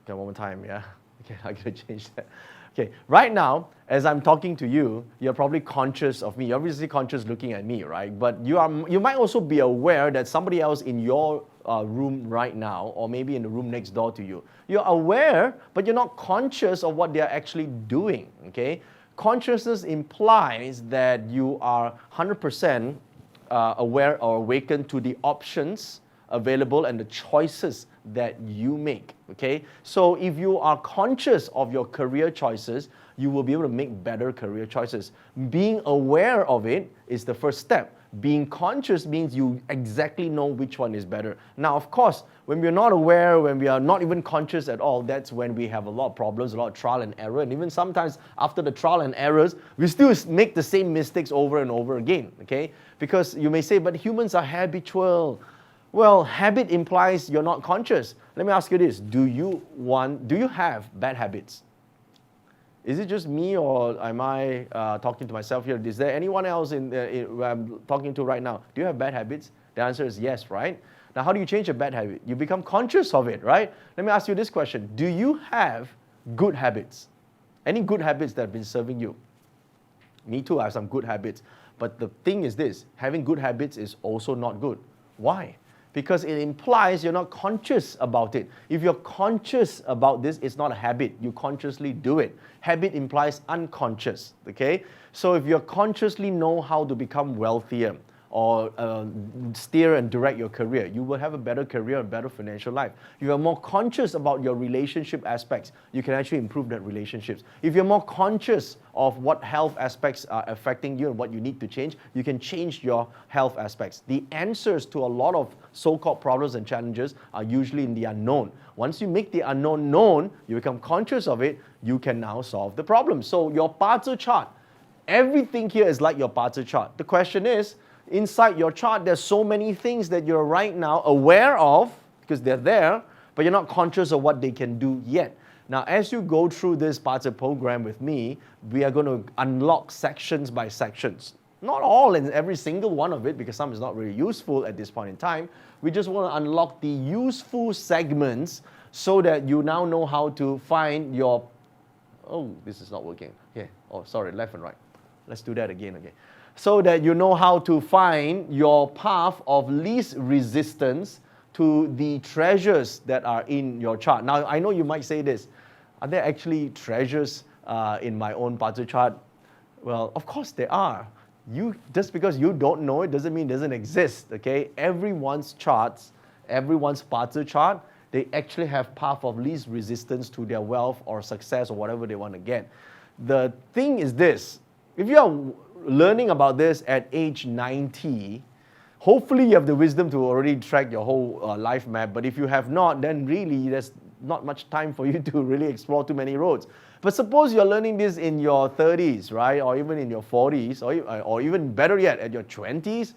okay, one more time, yeah? Okay, I gotta change that. Okay, right now, as I'm talking to you, you're probably conscious of me. You're obviously conscious looking at me, right? But you might also be aware that somebody else in your room right now, or maybe in the room next door to you. You're aware, but you're not conscious of what they're actually doing, okay? Consciousness implies that you are 100% aware or awakened to the options available and the choices that you make, okay? So if you are conscious of your career choices, you will be able to make better career choices. Being aware of it is the first step. Being conscious means you exactly know which one is better. Now, of course, when we're not aware, when we are not even conscious at all, that's when we have a lot of problems, a lot of trial and error. And even sometimes after the trial and errors, we still make the same mistakes over and over again, okay? Because you may say, but humans are habitual. Well, habit implies you're not conscious. Let me ask you this. Do you have bad habits? Is it just me, or am I talking to myself here? Is there anyone else who I'm talking to right now? Do you have bad habits? The answer is yes, right? Now, how do you change a bad habit? You become conscious of it, right? Let me ask you this question. Do you have good habits? Any good habits that have been serving you? Me too, I have some good habits. But the thing is this, having good habits is also not good. Why? Because it implies you're not conscious about it. If you're conscious about this, it's not a habit. You consciously do it. Habit implies unconscious, okay? So if you consciously know how to become wealthier or steer and direct your career, you will have a better career, a better financial life. If you're more conscious about your relationship aspects, you can actually improve that relationships. If you're more conscious of what health aspects are affecting you and what you need to change, you can change your health aspects. The answers to a lot of so-called problems and challenges are usually in the unknown. Once you make the unknown known, you become conscious of it, you can now solve the problem. So your Bazi chart, everything here is like your Bazi chart. The question is, inside your chart, there's so many things that you're right now aware of because they're there, but you're not conscious of what they can do yet. Now, as you go through this Bazi program with me, we are going to unlock sections by sections. Not all in every single one of it, because some is not really useful at this point in time. We just want to unlock the useful segments so that you now know how to find your... Oh, this is not working. Okay. Oh, sorry, left and right. Let's do that again. Okay. So that you know how to find your path of least resistance to the treasures that are in your chart. Now, I know you might say this, are there actually treasures in my own Bazi chart? Well, of course there are. Just because you don't know it doesn't mean it doesn't exist, okay? Everyone's charts, everyone's Bazi chart, they actually have path of least resistance to their wealth or success or whatever they want to get. The thing is this, if you are learning about this at age 90, hopefully you have the wisdom to already track your whole life map, but if you have not, then really there's not much time for you to really explore too many roads. But suppose you're learning this in your 30s, right, or even in your 40s, or even better yet, at your 20s,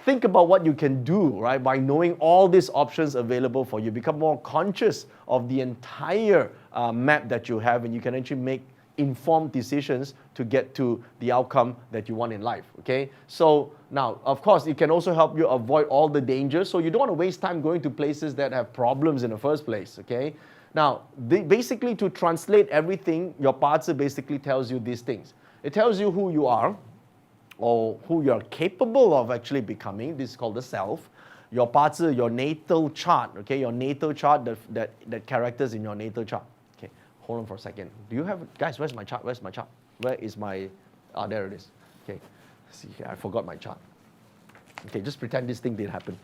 think about what you can do, right, by knowing all these options available for you. Become more conscious of the entire map that you have, and you can actually make informed decisions to get to the outcome that you want in life, okay? So now, of course, it can also help you avoid all the dangers, so you don't want to waste time going to places that have problems in the first place, okay? Now, basically to translate everything, your parzi basically tells you these things. It tells you who you are, or who you're capable of actually becoming. This is called the self. Your parzi, your natal chart, okay? Your natal chart, that characters in your natal chart. Okay, hold on for a second. Do you have, guys, where's my chart? Where's my chart? Where is my, there it is. Okay, see here, I forgot my chart. Okay, just pretend this thing didn't happen.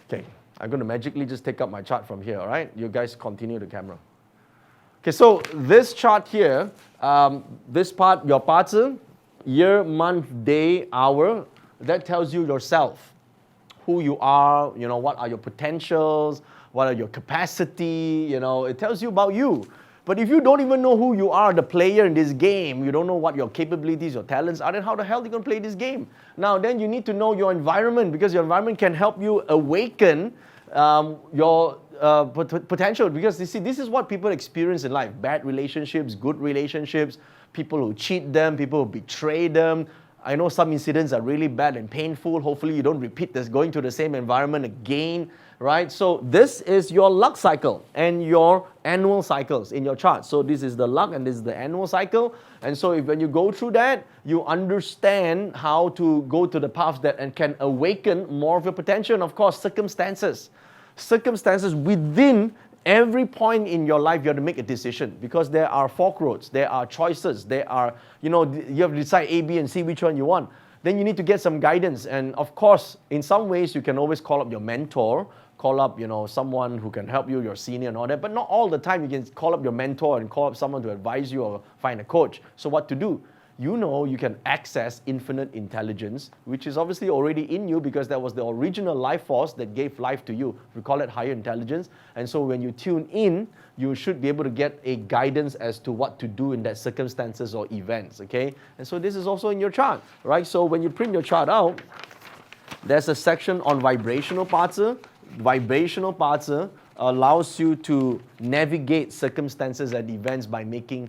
Okay, I'm going to magically just take up my chart from here, all right? You guys continue the camera. Okay, so this chart here, this part, your parzi, year, month, day, hour, that tells you yourself, who you are, you know, what are your potentials, what are your capacity, you know, it tells you about you. But if you don't even know who you are, the player in this game, you don't know what your capabilities, your talents are, then how the hell are you going to play this game? Now, then you need to know your environment, because your environment can help you awaken your potential. Because you see, this is what people experience in life. Bad relationships, good relationships, people who cheat them, people who betray them. I know some incidents are really bad and painful. Hopefully you don't repeat this, going to the same environment again, right? So this is your luck cycle and your annual cycles in your chart. So this is the luck and this is the annual cycle. And so when you go through that, you understand how to go to the paths that and can awaken more of your potential. And of course, circumstances. Circumstances within every point in your life, you have to make a decision, because there are fork roads, there are choices, there are, you know, you have to decide A, B, and C, which one you want. Then you need to get some guidance. And of course, in some ways, you can always call up your mentor, call up, you know, someone who can help you, your senior and all that. But not all the time you can call up your mentor and call up someone to advise you or find a coach. So what to do? You know you can access infinite intelligence, which is obviously already in you, because that was the original life force that gave life to you. We call it higher intelligence. And so when you tune in, you should be able to get a guidance as to what to do in that circumstances or events, okay? And so this is also in your chart, right? So when you print your chart out, there's a section on vibrational parzi. Vibrational parzi allows you to navigate circumstances and events by making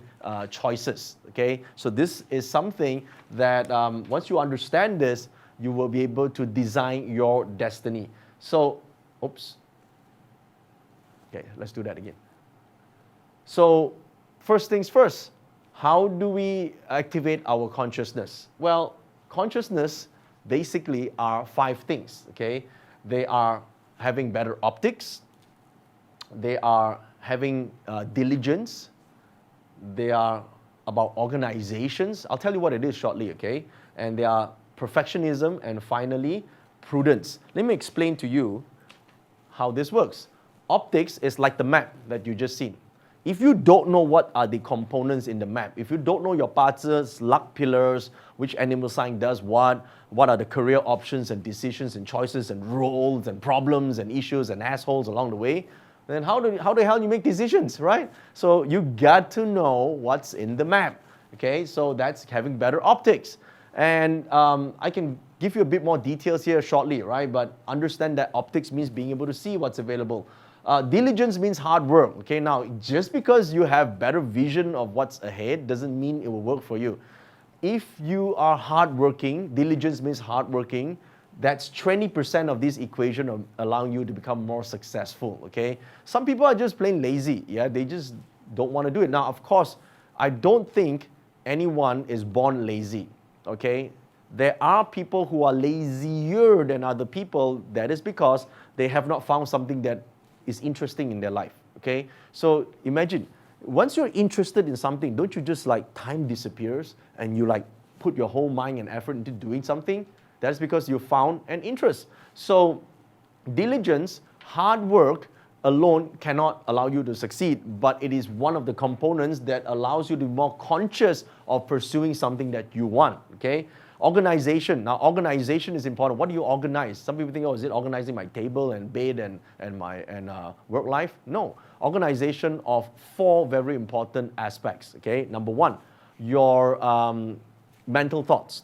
choices, okay? So this is something that once you understand this, you will be able to design your destiny. So, oops. Okay, let's do that again. So, first things first, how do we activate our consciousness? Well, consciousness basically are 5 things, okay? They are having better optics, they are having diligence, they are about organizations. I'll tell you what it is shortly, okay? And they are perfectionism, and finally, prudence. Let me explain to you how this works. Optics is like the map that you just seen. If you don't know what are the components in the map, if you don't know your parts, luck pillars, which animal sign does what are the career options and decisions and choices and roles and problems and issues and assholes along the way, then how the hell you make decisions, right? So you got to know what's in the map, okay? So that's having better optics. And I can give you a bit more details here shortly, right? But understand that optics means being able to see what's available. Diligence means hard work, okay? Now, just because you have better vision of what's ahead doesn't mean it will work for you. If you are hardworking, diligence means hardworking, that's 20% of this equation of allowing you to become more successful, okay? Some people are just plain lazy, yeah? They just don't want to do it. Now, of course, I don't think anyone is born lazy, okay? There are people who are lazier than other people. That is because they have not found something that is interesting in their life, okay? So imagine, once you're interested in something, don't you just like time disappears and you like put your whole mind and effort into doing something? That's because you found an interest. So diligence, hard work alone cannot allow you to succeed, but it is one of the components that allows you to be more conscious of pursuing something that you want, okay? Organization. Now, organization is important. What do you organize? Some people think, oh, is it organizing my table and bed and my work life? No. Organization of 4 very important aspects, okay? Number 1, your mental thoughts.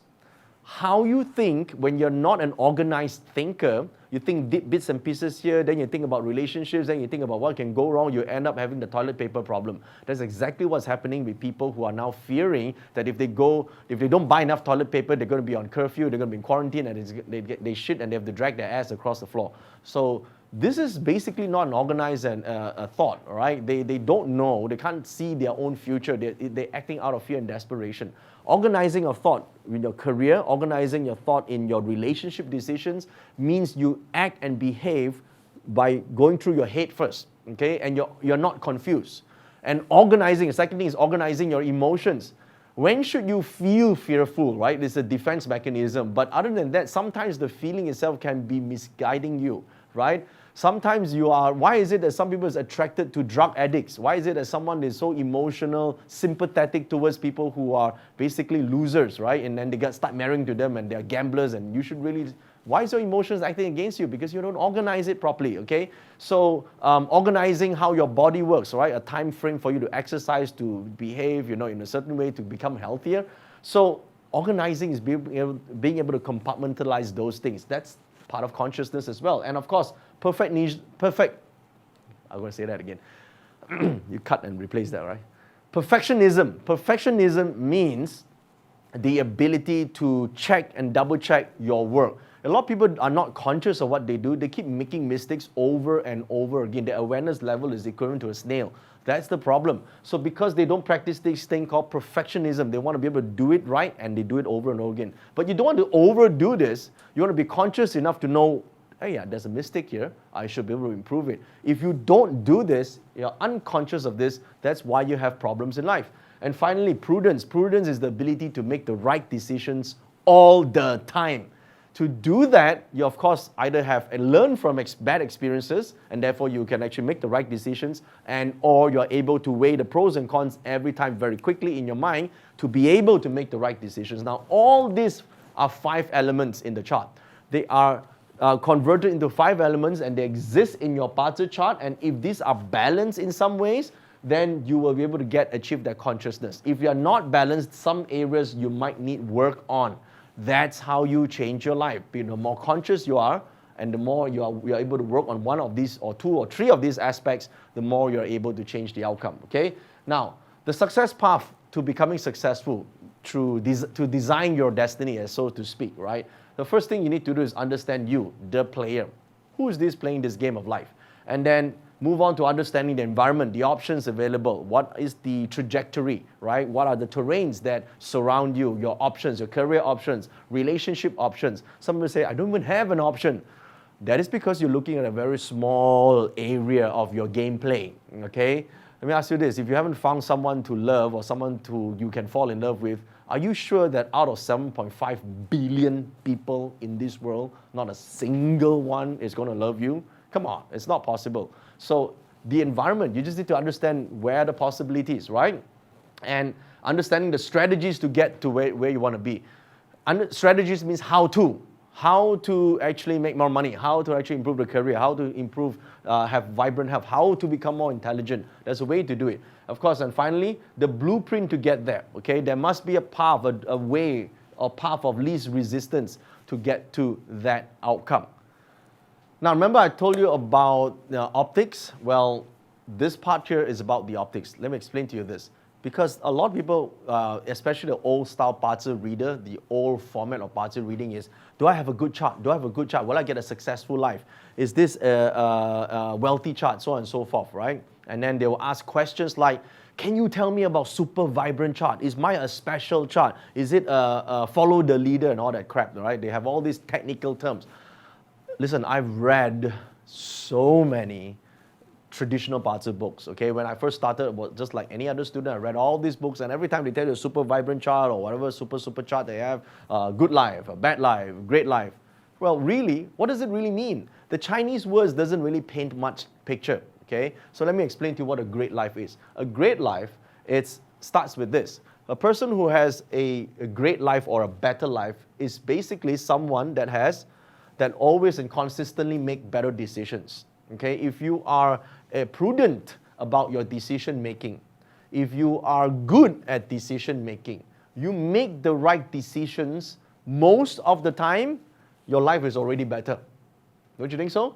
how you think when you're not an organized thinker. You think bits and pieces here, then you think about relationships, then you think about what can go wrong, you end up having the toilet paper problem. That's exactly what's happening with people who are now fearing that if they don't buy enough toilet paper, they're going to be on curfew, they're going to be in quarantine, and they shit and they have to drag their ass across the floor. So this is basically not an organized thought, all right? They don't know, they can't see their own future, they're acting out of fear and desperation. Organizing a thought in your career, organizing your thought in your relationship decisions means you act and behave by going through your head first, okay? And you're not confused. And organizing, the second thing is organizing your emotions. When should you feel fearful, right? It's a defense mechanism. But other than that, sometimes the feeling itself can be misguiding you, right? Sometimes why is it that some people are attracted to drug addicts? Why is it that someone is so emotional, sympathetic towards people who are basically losers, right? And then they start marrying to them and they're gamblers, and you should really, why is your emotions acting against you? Because you don't organize it properly, okay? So organizing how your body works, right? A time frame for you to exercise, to behave, in a certain way to become healthier. So organizing is being able to compartmentalize those things. That's part of consciousness as well. And of course, I'm going to say that again. You cut and replace that, right? Perfectionism. Perfectionism means the ability to check and double check your work. A lot of people are not conscious of what they do. They keep making mistakes over and over again. Their awareness level is equivalent to a snail. That's the problem. So because they don't practice this thing called perfectionism, they want to be able to do it right, and they do it over and over again. But you don't want to overdo this. You want to be conscious enough to know, hey, yeah, there's a mistake here. I should be able to improve it. If you don't do this, you're unconscious of this, that's why you have problems in life. And finally, prudence. Prudence is the ability to make the right decisions all the time. To do that, you of course either have and learn from bad experiences, and therefore you can actually make the right decisions, or you're able to weigh the pros and cons every time very quickly in your mind to be able to make the right decisions. Now, all these are 5 elements in the chart. They are converted into 5 elements, and they exist in your Pazi chart. And if these are balanced in some ways, then you will be able to achieve that consciousness. If you are not balanced, some areas you might need work on. That's how you change your life. The more conscious you are, and the more you are able to work on one of these, or 2 or 3 of these aspects, the more you're able to change the outcome. Okay? Now, the success path to becoming successful to design your destiny, so to speak, right? The first thing you need to do is understand you, the player. Who is this playing this game of life? And then move on to understanding the environment, the options available. What is the trajectory, right? What are the terrains that surround you, your options, your career options, relationship options. Some people say, I don't even have an option. That is because you're looking at a very small area of your gameplay, okay? Let me ask you this. If you haven't found someone to love or someone you can fall in love with, are you sure that out of 7.5 billion people in this world, not a single one is going to love you? Come on, it's not possible. So the environment, you just need to understand where the possibilities, right? And understanding the strategies to get to where you want to be. Strategies means how to actually make more money, how to actually improve the career, how to improve, have vibrant health, how to become more intelligent. There's a way to do it. Of course, and finally, the blueprint to get there, okay? There must be a path, a way, or path of least resistance to get to that outcome. Now, remember I told you about optics? Well, this part here is about the optics. Let me explain to you this. Because a lot of people, especially the old style Pazi reader, the old format of Pazi reading is, do I have a good chart? Do I have a good chart? Will I get a successful life? Is this a wealthy chart? So on and so forth, right? And then they will ask questions like, can you tell me about super vibrant chart? Is mine a special chart? Is it follow the leader and all that crap, right? They have all these technical terms. Listen, I've read so many traditional Pazi books, okay? When I first started, just like any other student, I read all these books, and every time they tell you a super vibrant chart or whatever super chart they have, good life, a bad life, great life. Well, really, what does it really mean? The Chinese words doesn't really paint much picture, okay? So let me explain to you what a great life is. A great life, it starts with this. A person who has a great life or a better life is basically someone that always and consistently make better decisions. Okay, if you are prudent about your decision making, if you are good at decision making, you make the right decisions most of the time, your life is already better. Don't you think so?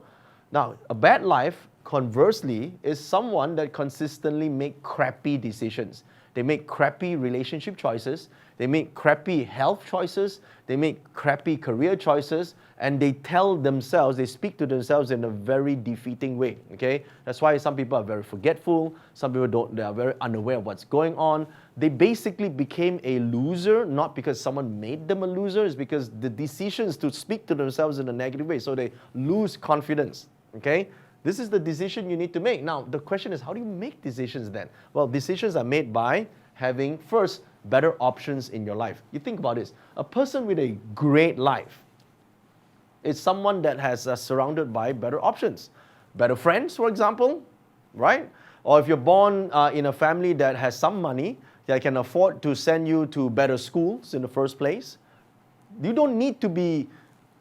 Now, a bad life, conversely, is someone that consistently make crappy decisions. They make crappy relationship choices, they make crappy health choices, they make crappy career choices, and they tell themselves, they speak to themselves in a very defeating way, okay? That's why some people are very forgetful, some people they are very unaware of what's going on. They basically became a loser, not because someone made them a loser, it's because the decisions to speak to themselves in a negative way, so they lose confidence, okay? This is the decision you need to make. Now, the question is, how do you make decisions then? Well, decisions are made by having, first, better options in your life. You think about this. A person with a great life is someone that has surrounded by better options. Better friends, for example, right? Or if you're born in a family that has some money, that can afford to send you to better schools in the first place. You don't need to be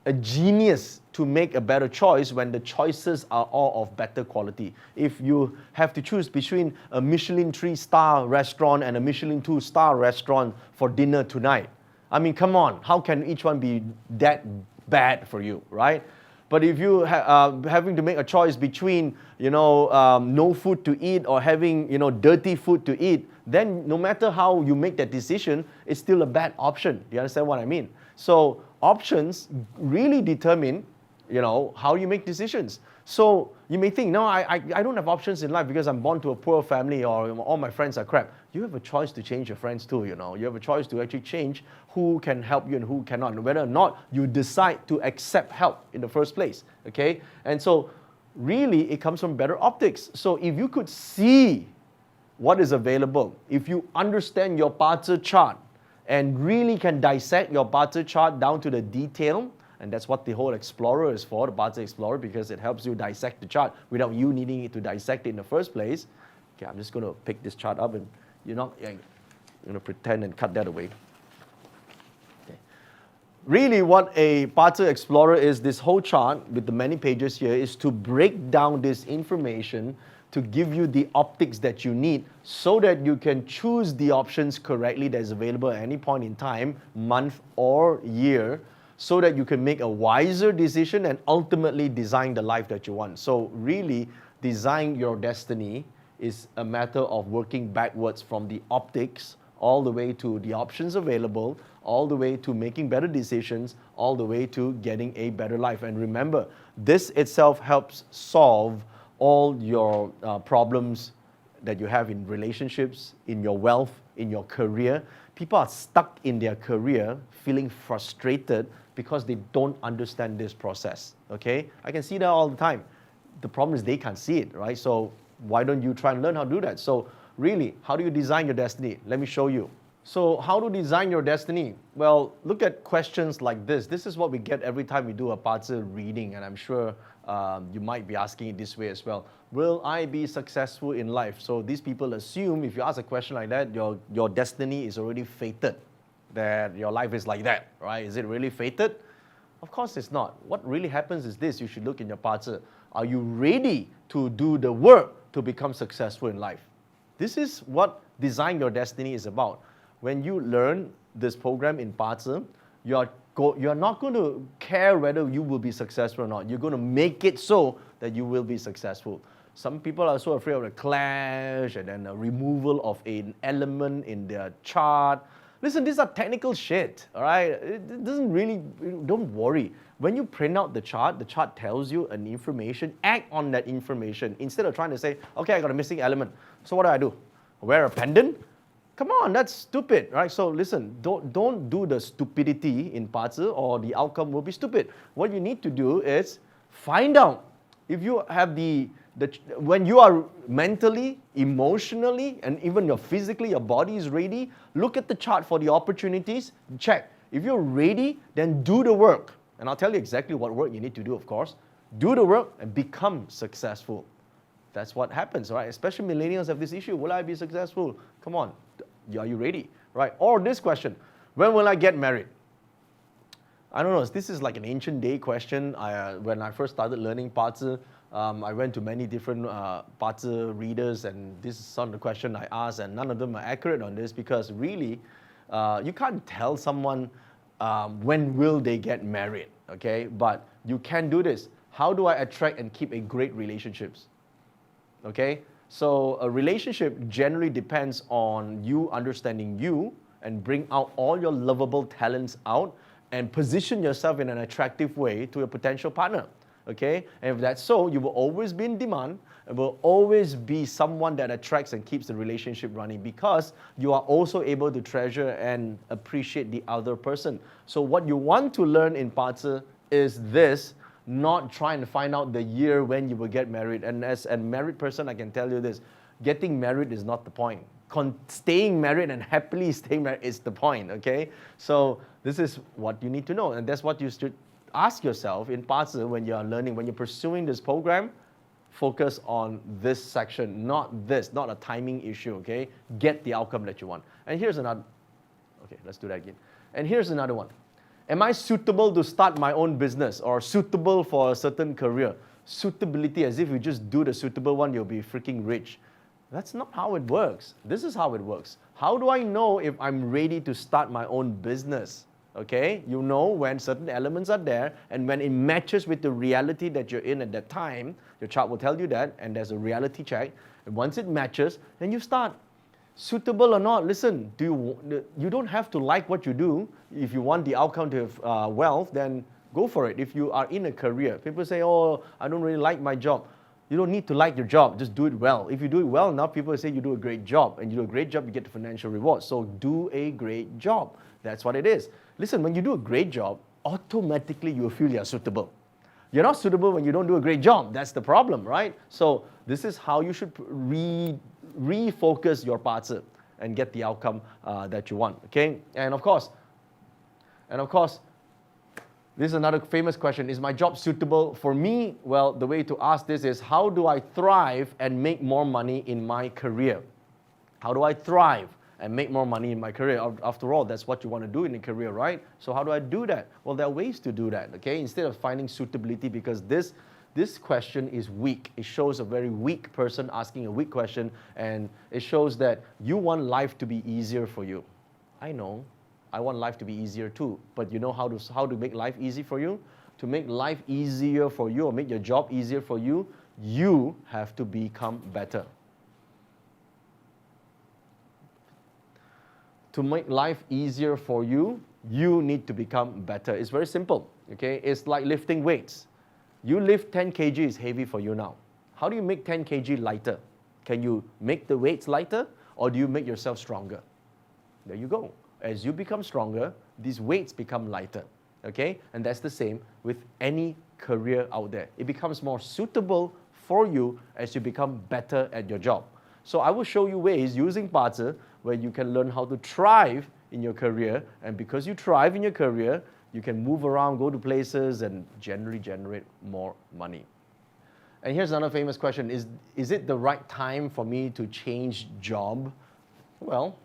a genius to make a better choice when the choices are all of better quality. If you have to choose between a Michelin 3-star restaurant and a Michelin 2-star restaurant for dinner tonight, I mean, come on, how can each one be that bad for you, right? But if you having to make a choice between, no food to eat or having, dirty food to eat, then no matter how you make that decision, it's still a bad option. Do you understand what I mean? So options really determine, how you make decisions. So you may think, no, I don't have options in life because I'm born to a poor family or all my friends are crap. You have a choice to change your friends too, You have a choice to actually change who can help you and who cannot, and whether or not you decide to accept help in the first place, okay? And so really it comes from better optics. So if you could see what is available, if you understand your Bazi chart and really can dissect your Bazi chart down to the detail, and that's what the whole Explorer is for, the Bazi Explorer, because it helps you dissect the chart without you needing it to dissect it in the first place. Okay, I'm just going to pick this chart up and you're not going to pretend and cut that away. Okay. Really what a Bazi Explorer is, this whole chart with the many pages here, is to break down this information to give you the optics that you need so that you can choose the options correctly that's available at any point in time, month or year, so that you can make a wiser decision and ultimately design the life that you want. So really, design your destiny is a matter of working backwards from the optics all the way to the options available, all the way to making better decisions, all the way to getting a better life. And remember, this itself helps solve all your problems that you have in relationships, in your wealth, in your career. People are stuck in their career feeling frustrated because they don't understand this process, okay? I can see that all the time. The problem is they can't see it, right? So why don't you try and learn how to do that? So really, how do you design your destiny? Let me show you. So how to design your destiny? Well, look at questions like this. This is what we get every time we do a Bazi reading, and I'm sure you might be asking it this way as well. Will I be successful in life? So these people assume if you ask a question like that, your destiny is already fated, that your life is like that, right? Is it really fated? Of course it's not. What really happens is this. You should look in your Bazi. Are you ready to do the work to become successful in life? This is what Design Your Destiny is about. When you learn this program in Bazi, you're not going to care whether you will be successful or not. You're going to make it so that you will be successful. Some people are so afraid of the clash and then the removal of an element in their chart. Listen, these are technical shit, all right? It doesn't really, don't worry. When you print out the chart tells you an information, act on that information. Instead of trying to say, okay, I got a missing element. So what do? Wear a pendant? Come on, that's stupid, right? So listen, don't do the stupidity in Bazi or the outcome will be stupid. What you need to do is find out if you have when you are mentally, emotionally, and even physically, your body is ready, look at the chart for the opportunities, check. If you're ready, then do the work. And I'll tell you exactly what work you need to do, of course. Do the work and become successful. That's what happens, right? Especially millennials have this issue. Will I be successful? Come on, are you ready, right? Or this question, when will I get married? I don't know, this is like an ancient day question. When I first started learning Bazi, I went to many different Bazi readers, and this is some of the questions I asked, and none of them are accurate on this because really, you can't tell someone when will they get married, okay? But you can do this. How do I attract and keep a great relationships? Okay? So a relationship generally depends on you understanding you and bring out all your lovable talents out and position yourself in an attractive way to a potential partner. Okay? And if that's so, you will always be in demand and will always be someone that attracts and keeps the relationship running because you are also able to treasure and appreciate the other person. So what you want to learn in Pazi is this, not trying to find out the year when you will get married. And as a married person, I can tell you this, getting married is not the point. Staying married and happily staying married is the point, okay? So this is what you need to know. And that's what you should ask yourself in Pazi when you are learning, when you're pursuing this program, focus on this section, not a timing issue, okay? Get the outcome that you want. And here's another, okay, let's do that again. And here's another one. Am I suitable to start my own business or suitable for a certain career? Suitability, as if you just do the suitable one, you'll be freaking rich. That's not how it works. This is how it works. How do I know if I'm ready to start my own business? Okay, you know when certain elements are there and when it matches with the reality that you're in at that time, your chart will tell you that, and there's a reality check. And once it matches, then you start. Suitable or not, listen, you don't have to like what you do. If you want the outcome to have wealth, then go for it. If you are in a career, people say, oh, I don't really like my job. You don't need to like your job, just do it well. If you do it well enough, people say you do a great job. And you do a great job, you get the financial reward. So do a great job. That's what it is. Listen, when you do a great job, automatically you will feel you're suitable. You're not suitable when you don't do a great job. That's the problem, right? So this is how you should refocus your Pazi and get the outcome that you want, okay? And of course, this is another famous question. Is my job suitable for me? Well, the way to ask this is, how do I thrive and make more money in my career? How do I thrive and make more money in my career? After all, that's what you want to do in a career, right? So how do I do that? Well, there are ways to do that, okay? Instead of finding suitability, because this question is weak. It shows a very weak person asking a weak question, and it shows that you want life to be easier for you. I know. I want life to be easier too, but you know how to make life easy for you? To make life easier for you or make your job easier for you, you have to become better. To make life easier for you, you need to become better. It's very simple, okay? It's like lifting weights. You lift 10 kg is heavy for you now. How do you make 10 kg lighter? Can you make the weights lighter, or do you make yourself stronger? There you go. As you become stronger, these weights become lighter, okay? And that's the same with any career out there. It becomes more suitable for you as you become better at your job. So I will show you ways using Pazi where you can learn how to thrive in your career, and because you thrive in your career, you can move around, go to places, and generally generate more money. And here's another famous question. Is it the right time for me to change job? Well,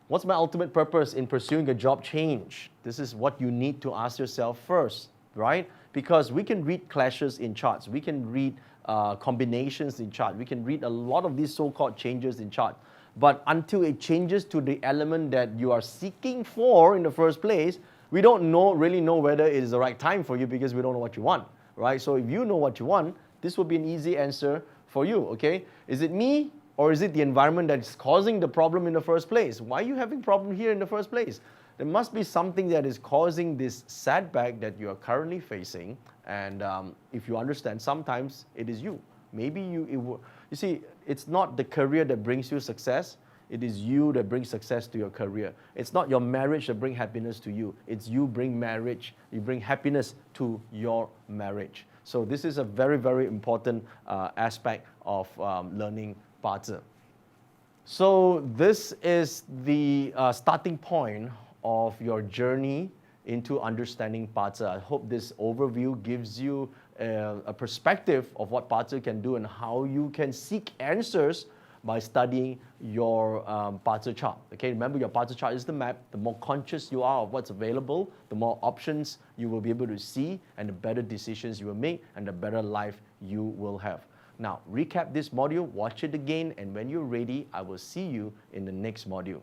what's my ultimate purpose in pursuing a job change? This is what you need to ask yourself first, right? Because we can read clashes in charts. We can read combinations in chart. We can read a lot of these so-called changes in chart. But until it changes to the element that you are seeking for in the first place, we don't really know whether it is the right time for you because we don't know what you want, right? So if you know what you want, this will be an easy answer for you, okay? Is it me? Or is it the environment that's causing the problem in the first place? Why are you having problem here in the first place? There must be something that is causing this setback that you are currently facing. And if you understand, sometimes it is you. Maybe you see, it's not the career that brings you success. It is you that brings success to your career. It's not your marriage that brings happiness to you. It's you bring marriage. You bring happiness to your marriage. So this is a very, very important aspect of learning Pazi. So this is the starting point of your journey into understanding Pazi. I hope this overview gives you a perspective of what Pazi can do and how you can seek answers by studying your Pazi chart. Okay, remember your Pazi chart is the map. The more conscious you are of what's available, the more options you will be able to see, and the better decisions you will make, and the better life you will have. Now, recap this module, watch it again, and when you're ready, I will see you in the next module.